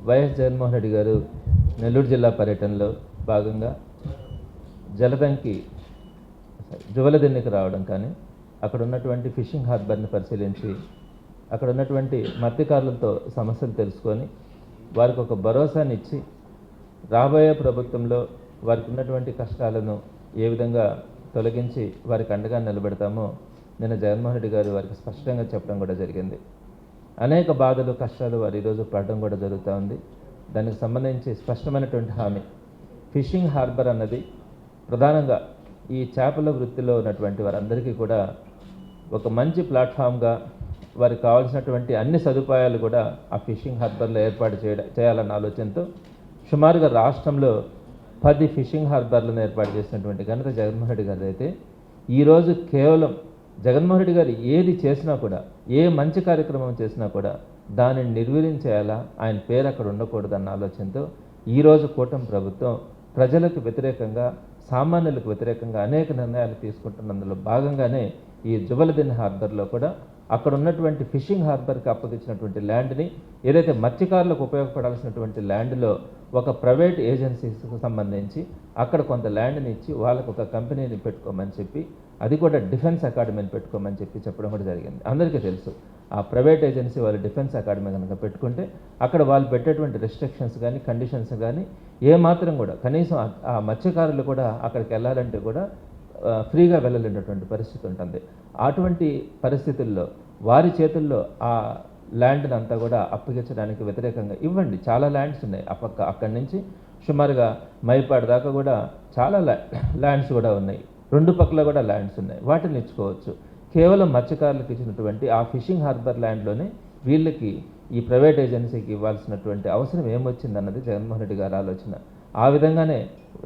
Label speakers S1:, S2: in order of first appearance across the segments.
S1: YS Jaganmohan Reddy గారు నెల్లూరు జిల్లా పర్యటనలో భాగంగా జలదంకి జువలదిన్నెకి రావడం కానీ అక్కడ ఉన్నటువంటి ఫిషింగ్ హార్బర్ని పరిశీలించి అక్కడ ఉన్నటువంటి మత్స్యకారులతో సమస్యలు తెలుసుకొని వారికి ఒక భరోసాని ఇచ్చి రాబోయే ప్రభుత్వంలో వారికి ఉన్నటువంటి కష్టాలను ఏ విధంగా తొలగించి వారికి అండగా నిలబెడతామో నిన్న జగన్మోహన్ రెడ్డి గారు వారికి స్పష్టంగా చెప్పడం కూడా జరిగింది. అనేక బాధలు కష్టాలు వారు ఈరోజు పడడం కూడా జరుగుతూ ఉంది. దానికి సంబంధించి స్పష్టమైనటువంటి హామీ ఫిషింగ్ హార్బర్ అన్నది ప్రధానంగా ఈ చేపల వృత్తిలో ఉన్నటువంటి వారందరికీ కూడా ఒక మంచి ప్లాట్ఫామ్గా వారికి కావాల్సినటువంటి అన్ని సదుపాయాలు కూడా ఆ ఫిషింగ్ హార్బర్లో ఏర్పాటు చేయాలన్న ఆలోచనతో సుమారుగా రాష్ట్రంలో 10 ఫిషింగ్ హార్బర్లను ఏర్పాటు చేసినటువంటి ఘనత జగన్మోహన్ రెడ్డి గారు అయితే ఈరోజు కేవలం జగన్మోహన్ రెడ్డి గారు ఏది చేసినా కూడా ఏ మంచి కార్యక్రమం చేసినా కూడా దానిని నిర్వీర్యం చేయాలా, ఆయన పేరు అక్కడ ఉండకూడదన్న ఆలోచనతో ఈరోజు కూటమి ప్రభుత్వం ప్రజలకు వ్యతిరేకంగా సామాన్యులకు వ్యతిరేకంగా అనేక నిర్ణయాలు తీసుకుంటున్నందులో భాగంగానే ఈ జువలదిన్నె హార్బర్లో కూడా అక్కడ ఉన్నటువంటి ఫిషింగ్ హార్బర్కి అప్పగించినటువంటి ల్యాండ్ని ఏదైతే మత్స్యకారులకు ఉపయోగపడాల్సినటువంటి ల్యాండ్లో ఒక ప్రైవేట్ ఏజెన్సీస్కి సంబంధించి అక్కడ కొంత ల్యాండ్ని ఇచ్చి వాళ్ళకు ఒక కంపెనీని పెట్టుకోమని చెప్పి అది కూడా డిఫెన్స్ అకాడమీని పెట్టుకోమని చెప్పడం కూడా జరిగింది. అందరికీ తెలుసు ఆ ప్రైవేట్ ఏజెన్సీ వాళ్ళు డిఫెన్స్ అకాడమీ కనుక పెట్టుకుంటే అక్కడ వాళ్ళు పెట్టేటువంటి రెస్ట్రిక్షన్స్ కానీ కండిషన్స్ కానీ ఏమాత్రం కూడా కనీసం ఆ మత్స్యకారులు కూడా అక్కడికి వెళ్ళాలంటే కూడా ఫ్రీగా వెళ్ళలేనటువంటి పరిస్థితి ఉంటుంది. అటువంటి పరిస్థితుల్లో వారి చేతుల్లో ఆ ల్యాండ్ని అంతా కూడా అప్పగించడానికి వ్యతిరేకంగా ఇవ్వండి. చాలా ల్యాండ్స్ ఉన్నాయి అక్కడి నుంచి సుమారుగా మైపాడు దాకా కూడా చాలా ల్యాండ్స్ కూడా ఉన్నాయి. 2 పక్కల కూడా ల్యాండ్స్ ఉన్నాయి, వాటిని ఇచ్చుకోవచ్చు. కేవలం మత్స్యకారులకు ఇచ్చినటువంటి ఆ ఫిషింగ్ హార్బర్ ల్యాండ్లోనే వీళ్ళకి ఈ ప్రైవేట్ ఏజెన్సీకి ఇవ్వాల్సినటువంటి అవసరం ఏమొచ్చిందన్నది జగన్మోహన్ రెడ్డి గారి ఆలోచన. ఆ విధంగానే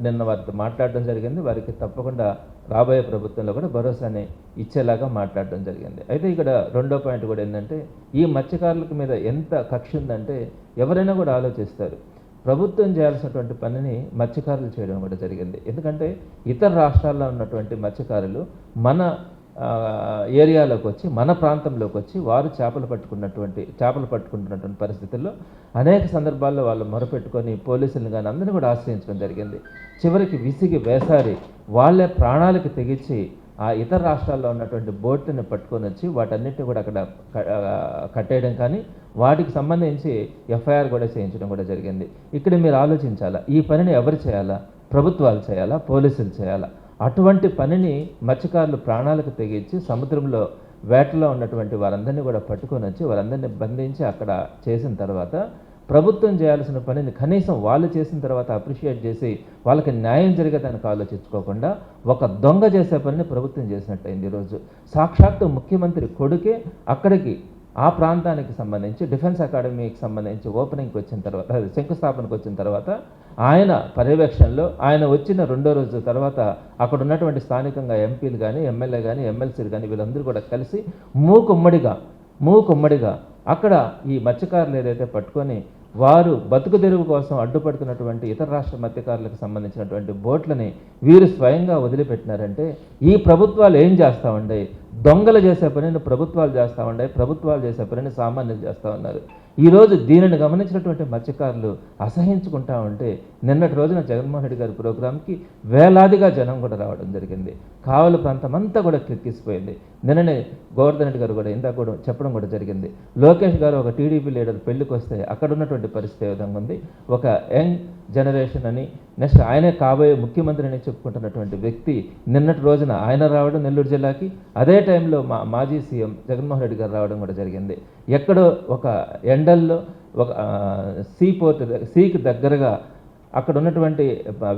S1: నిన్న వారితో మాట్లాడడం జరిగింది. వారికి తప్పకుండా రాబోయే ప్రభుత్వంలో కూడా భరోసాని ఇచ్చేలాగా మాట్లాడడం జరిగింది. అయితే ఇక్కడ రెండో పాయింట్ కూడా ఏంటంటే ఈ మత్స్యకారుల మీద ఎంత కక్ష ఉందంటే ఎవరైనా కూడా ఆలోచిస్తారు. ప్రభుత్వం చేయాల్సినటువంటి పనిని మత్స్యకారులు చేయడం కూడా జరిగింది. ఎందుకంటే ఇతర రాష్ట్రాల్లో ఉన్నటువంటి మత్స్యకారులు మన ఏరియాలోకి వచ్చి మన ప్రాంతంలోకి వచ్చి వారు చేపలు పట్టుకుంటున్నటువంటి పరిస్థితుల్లో అనేక సందర్భాల్లో వాళ్ళు మొరపెట్టుకొని పోలీసులను కానీ అందరినీ కూడా ఆశ్రయించడం జరిగింది. చివరికి విసిగి వేసారి వాళ్ళే ప్రాణాలకు తెగించి ఆ ఇతర రాష్ట్రాల్లో ఉన్నటువంటి బోట్ని పట్టుకొని వచ్చి వాటన్నిటిని కూడా అక్కడ కట్టేయడం కానీ వాటికి సంబంధించి ఎఫ్ఐఆర్ కూడా చేయించడం కూడా జరిగింది. ఇక్కడ మీరు ఆలోచించాలా, ఈ పనిని ఎవరు చేయాలా? ప్రభుత్వాలు చేయాలా? పోలీసులు చేయాలా? అటువంటి పనిని మత్స్యకారులు ప్రాణాలకు తెగించి సముద్రంలో వేటలో ఉన్నటువంటి వారందరినీ కూడా పట్టుకొని వచ్చి వారందరినీ బంధించి అక్కడ చేసిన తర్వాత ప్రభుత్వం చేయాల్సిన పనిని కనీసం వాళ్ళు చేసిన తర్వాత అప్రిషియేట్ చేసి వాళ్ళకి న్యాయం జరిగేదానికి ఆలోచించుకోకుండా ఒక దొంగ చేసే పనిని ప్రభుత్వం చేసినట్టయింది. ఈరోజు సాక్షాత్తు ముఖ్యమంత్రి కొడుకే అక్కడికి ఆ ప్రాంతానికి సంబంధించి డిఫెన్స్ అకాడమీకి సంబంధించి ఓపెనింగ్కి వచ్చిన తర్వాత శంకుస్థాపనకు వచ్చిన తర్వాత ఆయన పర్యవేక్షణలో ఆయన వచ్చిన 2వ రోజు తర్వాత అక్కడ ఉన్నటువంటి స్థానికంగా ఎంపీలు కానీ ఎమ్మెల్యే కానీ ఎమ్మెల్సీలు కానీ వీళ్ళందరూ కూడా కలిసి మూకుమ్మడిగా అక్కడ ఈ మత్స్యకారులు ఏదైతే పట్టుకొని వారు బతుకు తెరువు కోసం అడ్డుపడుతున్నటువంటి ఇతర రాష్ట్ర మత్స్యకారులకు సంబంధించినటువంటి బోట్లని వీరు స్వయంగా వదిలిపెట్టినారంటే ఈ ప్రభుత్వాలు ఏం చేస్తూ ఉండే? దొంగలు చేసే పనిని ప్రభుత్వాలు చేస్తూ ఉండే, ప్రభుత్వాలు చేసే పనిని సామాన్యులు చేస్తూ ఉన్నారు. ఈరోజు దీనిని గమనించినటువంటి మత్స్యకారులు అసహించుకుంటా ఉంటే నిన్నటి రోజున జగన్మోహన్ రెడ్డి గారి ప్రోగ్రాంకి వేలాదిగా జనం కూడా రావడం జరిగింది. కావలి ప్రాంతం అంతా కూడా కిక్కిసిపోయింది. నిన్ననే గోవర్ధన్ రెడ్డి గారు కూడా ఇందాక కూడా చెప్పడం కూడా జరిగింది. లోకేష్ గారు ఒక టీడీపీ లీడర్ పెళ్లికి వస్తే అక్కడ ఉన్నటువంటి పరిస్థితి ఏ విధంగా ఉంది? ఒక యంగ్ జనరేషన్ అని నెక్స్ట్ ఆయనే కాబోయే ముఖ్యమంత్రి అని చెప్పుకుంటున్నటువంటి వ్యక్తి నిన్నటి రోజున ఆయన రావడం నెల్లూరు జిల్లాకి, అదే టైంలో మాజీ సీఎం జగన్మోహన్ రెడ్డి గారు రావడం కూడా జరిగింది. ఎక్కడో ఒక ఎండల్లో ఒక సీకి దగ్గరగా అక్కడ ఉన్నటువంటి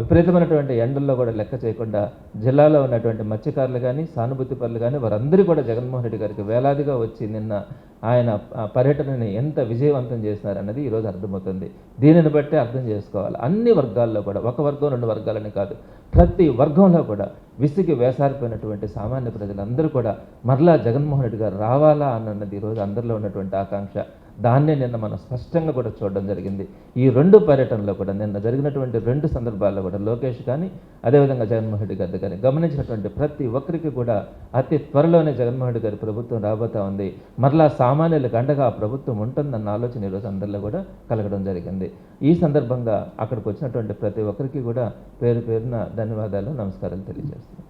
S1: విపరీతమైనటువంటి ఎండల్లో కూడా లెక్క చేయకుండా జిల్లాలో ఉన్నటువంటి మత్స్యకారులు కానీ సానుభూతి పరులు కానీ వారందరూ కూడా జగన్మోహన్ రెడ్డి గారికి వేలాదిగా వచ్చి నిన్న ఆయన పర్యటనని ఎంత విజయవంతం చేసినారన్నది ఈరోజు అర్థమవుతుంది. దీనిని బట్టి అర్థం చేసుకోవాలి. అన్ని వర్గాల్లో కూడా, ఒక వర్గం 2 వర్గాలని కాదు, ప్రతి వర్గంలో కూడా విసిగి వేసారిపోయినటువంటి సామాన్య ప్రజలందరూ కూడా మరలా జగన్మోహన్ రెడ్డి గారు రావాలా అన్నది ఈరోజు అందరిలో ఉన్నటువంటి ఆకాంక్ష. దాన్నే నిన్న మనం స్పష్టంగా కూడా చూడడం జరిగింది. ఈ 2 పర్యటనలో కూడా నిన్న జరిగినటువంటి 2 సందర్భాల్లో కూడా లోకేష్ కానీ అదేవిధంగా జగన్మోహన్ రెడ్డి గారి కానీ గమనించినటువంటి ప్రతి ఒక్కరికి కూడా అతి త్వరలోనే జగన్మోహన్ రెడ్డి గారి ప్రభుత్వం రాబోతా ఉంది, మరలా సామాన్యులకు అండగా ఆ ప్రభుత్వం ఉంటుందన్న ఆలోచన ఈరోజు అందరిలో కూడా కలగడం జరిగింది. ఈ సందర్భంగా అక్కడికి వచ్చినటువంటి ప్రతి ఒక్కరికి కూడా పేరు పేరున ధన్యవాదాలు, నమస్కారాలు తెలియజేస్తున్నాను.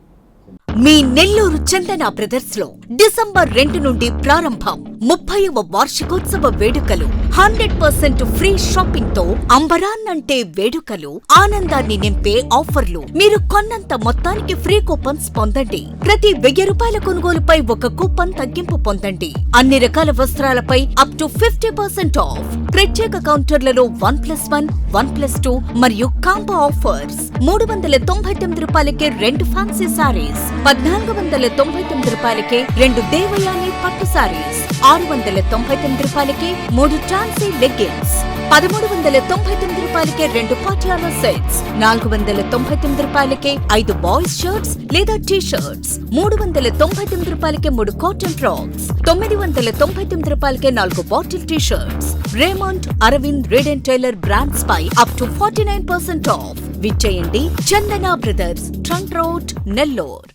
S2: మీ నెల్లూరు చందన బ్రదర్స్ లో డిసెంబర్ 2 నుండి ప్రారంభం 30వ వార్షికోత్సవ వేడుకలు. 100% ఫ్రీ షాపింగ్ తో అంబరాన్నంటే వేడుకలు, ఆనందాన్ని నింపే ఆఫర్లు. మీరు కొన్నంత మొత్తానికి ఫ్రీ కూపన్స్ పొందండి. ప్రతి 1000 రూపాయల కొనుగోలుపై 1 కూపన్ తగ్గింపు పొందండి. అన్ని రకాల వస్త్రాలపై అప్ టు 50% ఆఫ్. ప్రత్యేక కౌంటర్లలో 1+1, 1+2 మరియు కాంబో ఆఫర్స్. 399 రూపాయలకే 2 ఫ్యాన్సీ సారీస్, 1499 రూపాయలకే 2 దేవయాని పట్టు సారీస్, 699 రూపాయలకే 3 ట్రాన్సీ లెగ్గిన్స్, 1399 రూపాయలకే 2 పాటియాలా సెట్స్, 499 రూపాయలకే 5 బాయ్స్ షర్ట్స్ లేదా టీ షర్ట్స్, 399 రూపాయలకే 3 కాటన్ ఫ్రాక్స్, 999 రూపాయలకే 4 bottle T shirts. Raymond, Arvind, Reid and Taylor brands పై అప్ టు 49% ఆఫ్. విచ్చేయండి Chandana brothers, trunk road, Nellore.